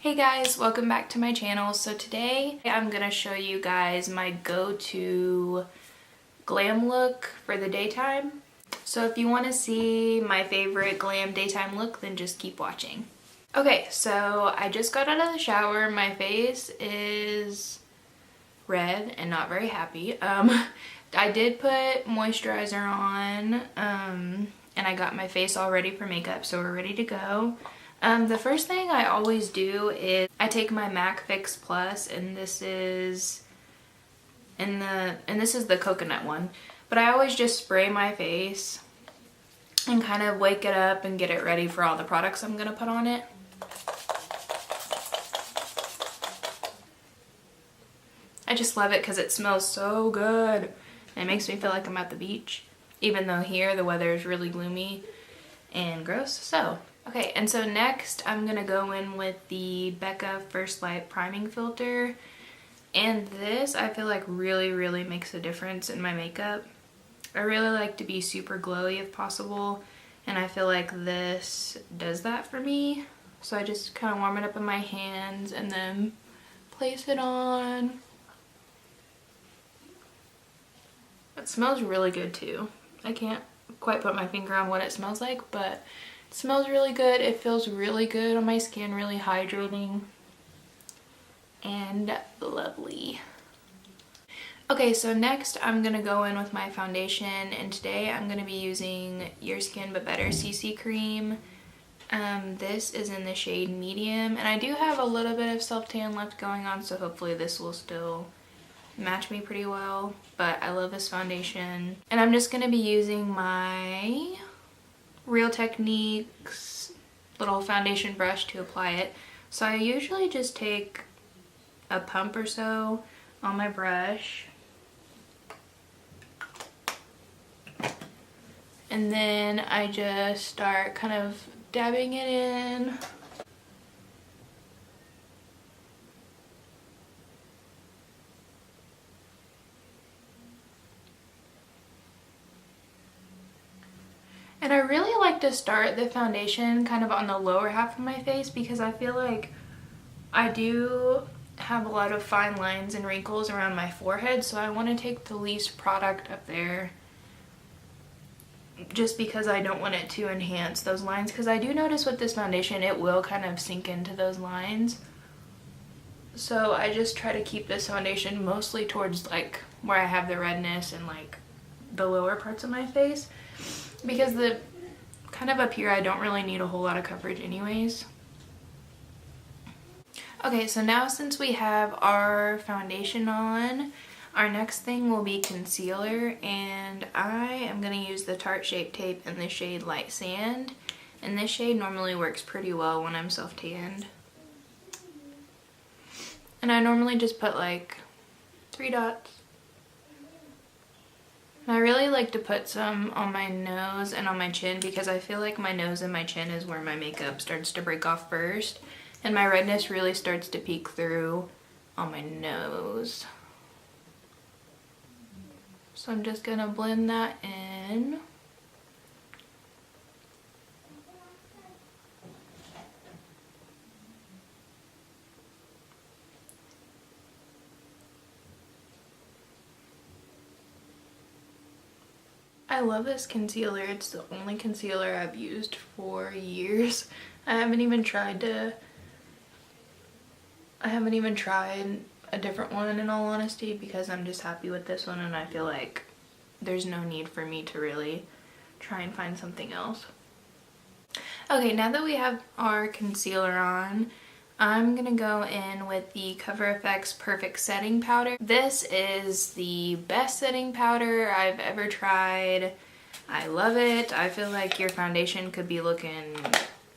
Hey guys, welcome back to my channel. So today I'm gonna show you guys my go-to glam look for the daytime. So if you want to see my favorite glam daytime look, then just keep watching. Okay, so I just got out of the shower. My face is red and not very happy. I did put moisturizer on and I got my face all ready for makeup, so we're ready to go. The first thing I always do is I take my MAC Fix Plus, and this is the coconut one, but I always just spray my face and kind of wake it up and get it ready for all the products I'm gonna put on it. I just love it because it smells so good. It makes me feel like I'm at the beach, even though here the weather is really gloomy and gross. So okay, and so next I'm gonna go in with the Becca First Light Priming Filter, and this I feel like really makes a difference in my makeup. I really like to be super glowy if possible, and I feel like this does that for me. So I just kind of warm it up in my hands and then place it on. It smells really good too. I can't quite put my finger on what it smells like, but it smells really good. It feels really good on my skin, really hydrating and lovely. Okay, so next I'm gonna go in with my foundation, and today I'm gonna be using Your Skin But Better CC Cream. This is in the shade medium, and I do have a little bit of self-tan left going on, so hopefully this will still match me pretty well. But I love this foundation, and I'm just gonna be using my Real Techniques little foundation brush to apply it. So I usually just take a pump or so on my brush, and then I just start kind of dabbing it in. And I really like to start the foundation kind of on the lower half of my face, because I feel like I do have a lot of fine lines and wrinkles around my forehead, so I want to take the least product up there just because I don't want it to enhance those lines, because I do notice with this foundation it will kind of sink into those lines. So I just try to keep this foundation mostly towards like where I have the redness and like the lower parts of my face, because the kind of up here I don't really need a whole lot of coverage anyways. Okay, so now since we have our foundation on, our next thing will be concealer, and I am going to use the Tarte Shape Tape in the shade Light Sand, and this shade normally works pretty well when I'm self-tanned. And I normally just put like 3 dots. I really like to put some on my nose and on my chin, because I feel like my nose and my chin is where my makeup starts to break off first, and my redness really starts to peek through on my nose. So I'm just gonna blend that in. I love this concealer. It's the only concealer I've used for years. I haven't even tried a different one, in all honesty, because I'm just happy with this one, and I feel like there's no need for me to really try and find something else. Okay, now that we have our concealer on, I'm gonna go in with the Cover FX Perfect Setting Powder. This is the best setting powder I've ever tried. I love it. I feel like your foundation could be looking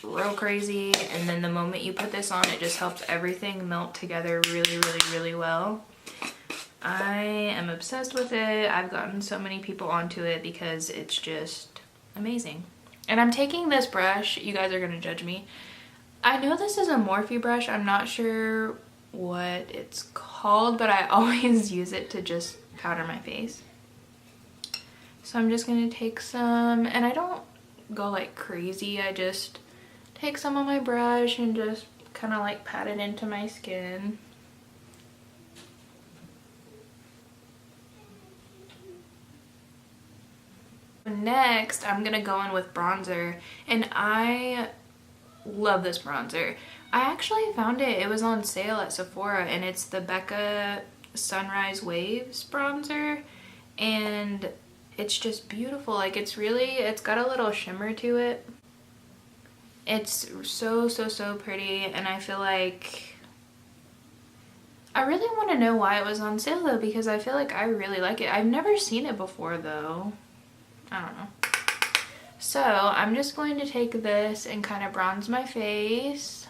real crazy, and then the moment you put this on, it just helps everything melt together really well. I am obsessed with it. I've gotten so many people onto it because it's just amazing. And I'm taking this brush, you guys are gonna judge me. I know this is a Morphe brush. I'm not sure what it's called, but I always use it to just powder my face. So I'm just gonna take some, and I don't go like crazy. I just take some on my brush and just kind of like pat it into my skin. Next, I'm gonna go in with bronzer, and I love this bronzer. I actually found it was on sale at Sephora, and it's the Becca Sunrise Waves bronzer, and it's just beautiful. Like, it's got a little shimmer to it. It's so pretty, and I feel like I really want to know why it was on sale though, because I feel like I really like it. I've never seen it before though. I don't know. So I'm just going to take this and kind of bronze my face.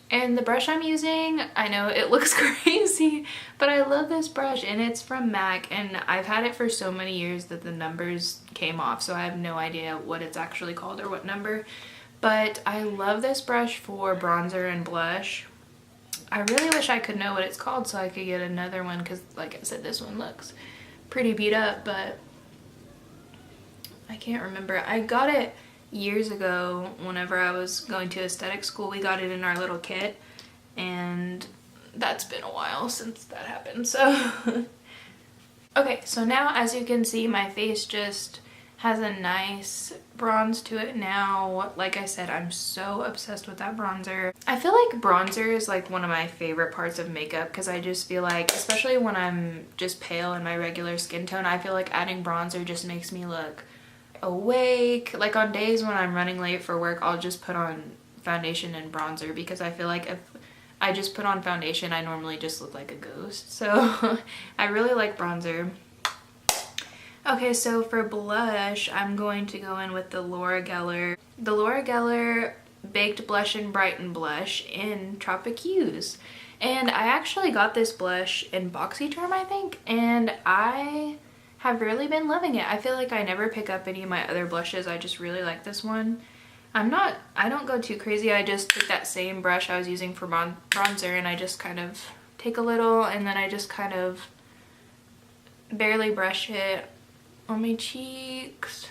And the brush I'm using, I know it looks crazy, but I love this brush, and it's from MAC, and I've had it for so many years that the numbers came off, so I have no idea what it's actually called or what number. But I love this brush for bronzer and blush. I really wish I could know what it's called so I could get another one, because like I said, this one looks pretty beat up, but I can't remember. I got it years ago whenever I was going to aesthetic school. We got it in our little kit, and that's been a while since that happened, so okay, so now as you can see, my face just has a nice bronze to it now. Like I said, I'm so obsessed with that bronzer. I feel like bronzer is like one of my favorite parts of makeup, because I just feel like, especially when I'm just pale in my regular skin tone, I feel like adding bronzer just makes me look awake. Like on days when I'm running late for work, I'll just put on foundation and bronzer, because I feel like if I just put on foundation, I normally just look like a ghost. So I really like bronzer. Okay, so for blush, I'm going to go in with the Laura Geller Baked Blush and Brighten blush in Tropic Hughes. And I actually got this blush in BoxyCharm, I think, and I have really been loving it. I feel like I never pick up any of my other blushes. I just really like this one. I don't go too crazy. I just take that same brush I was using for bronzer, and I just kind of take a little, and then I just kind of barely brush it on my cheeks,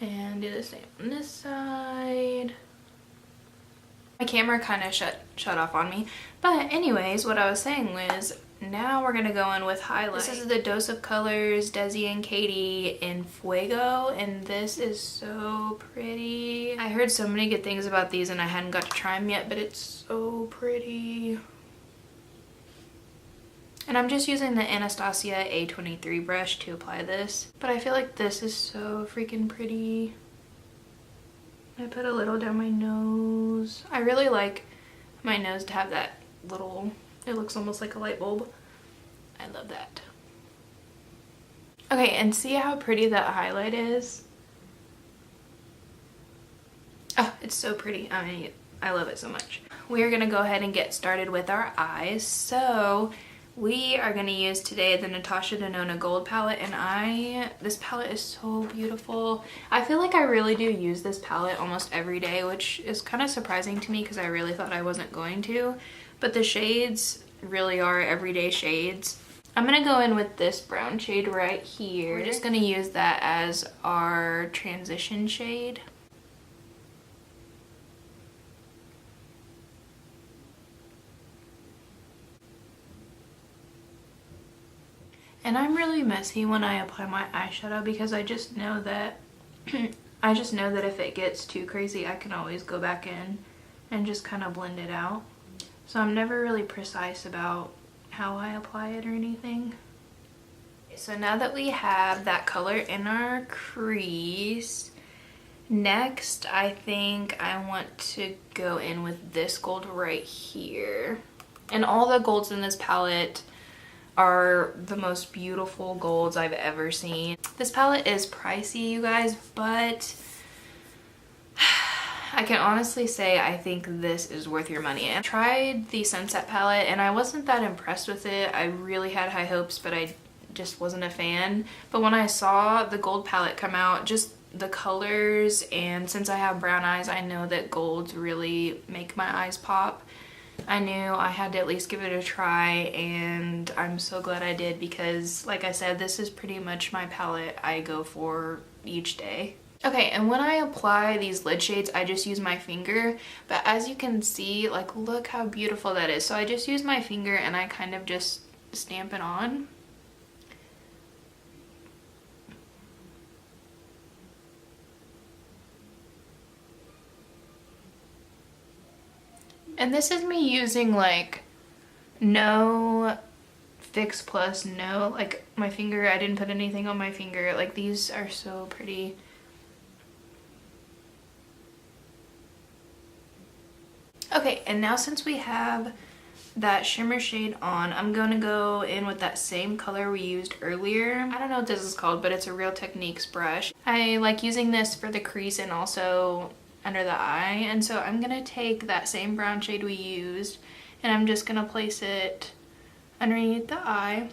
and do the same on this side. My camera kind of shut off on me, but anyways, what I was saying was, now we're gonna go in with highlight. This is the Dose of Colors Desi and Katy in Fuego, and this is so pretty. I heard so many good things about these, and I hadn't got to try them yet, but it's so pretty. And I'm just using the Anastasia A23 brush to apply this, but I feel like this is so freaking pretty. I put a little down my nose. I really like my nose to have that little, it looks almost like a light bulb. I love that. Okay, and see how pretty that highlight is? Oh, it's so pretty. I mean, I love it so much. We are gonna go ahead and get started with our eyes. So we are going to use today the Natasha Denona Gold palette, and this palette is so beautiful. I feel like I really do use this palette almost every day, which is kind of surprising to me because I really thought I wasn't going to, but the shades really are everyday shades. I'm going to go in with this brown shade right here. We're just going to use that as our transition shade. And I'm really messy when I apply my eyeshadow, because I just know that if it gets too crazy, I can always go back in and just kind of blend it out. So I'm never really precise about how I apply it or anything. So now that we have that color in our crease, next I think I want to go in with this gold right here. And all the golds in this palette are the most beautiful golds I've ever seen. This palette is pricey, you guys, but I can honestly say I think this is worth your money. I tried the Sunset palette and I wasn't that impressed with it. I really had high hopes, but I just wasn't a fan. But when I saw the gold palette come out, just the colors, and since I have brown eyes, I know that golds really make my eyes pop. I knew I had to at least give it a try, and I'm so glad I did because, like I said, this is pretty much my palette I go for each day. Okay, and when I apply these lid shades, I just use my finger, but as you can see, like, look how beautiful that is. So I just use my finger and I kind of just stamp it on. And this is me using like no Fix Plus, no, like my finger, I didn't put anything on my finger. Like, these are so pretty. Okay, and now since we have that shimmer shade on, I'm gonna go in with that same color we used earlier. I don't know what this is called, but it's a Real Techniques brush. I like using this for the crease and also under the eye, and so I'm gonna take that same brown shade we used and I'm just gonna place it underneath the eye.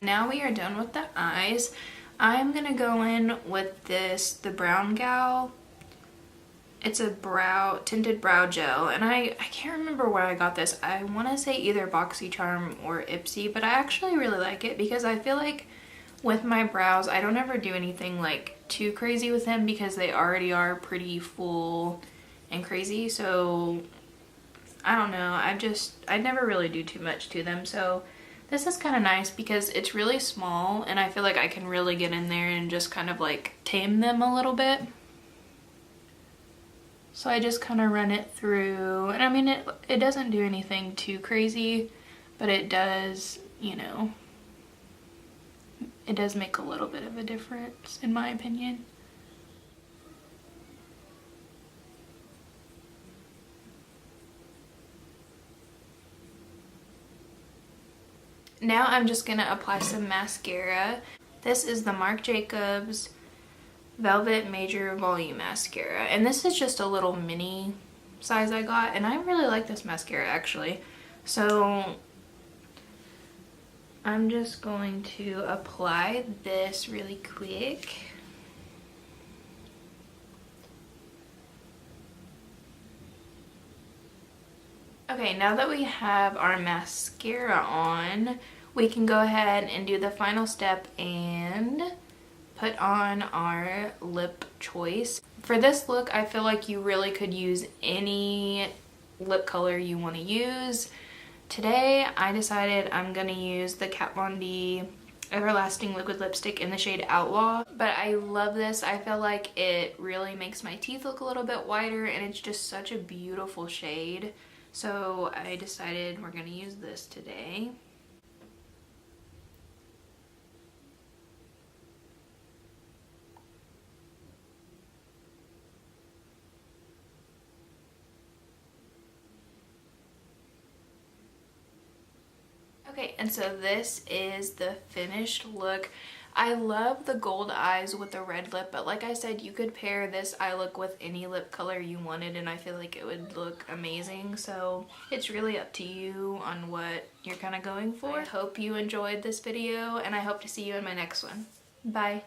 Now we are done with the eyes. I'm gonna go in with this, the Brown Gal. It's a tinted brow gel, and I can't remember where I got this. I want to say either BoxyCharm or Ipsy, but I actually really like it because I feel like with my brows, I don't ever do anything like too crazy with them because they already are pretty full and crazy. So I don't know, I never really do too much to them. So this is kind of nice because it's really small and I feel like I can really get in there and just kind of like tame them a little bit. So I just kind of run it through, and I mean, it doesn't do anything too crazy, but it does, you know, it does make a little bit of a difference in my opinion. Now I'm just gonna apply some mascara. This is the Marc Jacobs Velvet Major Volume Mascara, and this is just a little mini size I got, and I really like this mascara actually. So I'm just going to apply this really quick. Okay, now that we have our mascara on, we can go ahead and do the final step and put on our lip choice. For this look, I feel like you really could use any lip color you want to use. Today, I decided I'm going to use the Kat Von D Everlasting Liquid Lipstick in the shade Outlaw. But I love this. I feel like it really makes my teeth look a little bit whiter, and it's just such a beautiful shade. So I decided we're going to use this today. Okay, and so this is the finished look. I love the gold eyes with the red lip, but like I said, you could pair this eye look with any lip color you wanted, and I feel like it would look amazing. So it's really up to you on what you're kind of going for. I hope you enjoyed this video, and I hope to see you in my next one. Bye.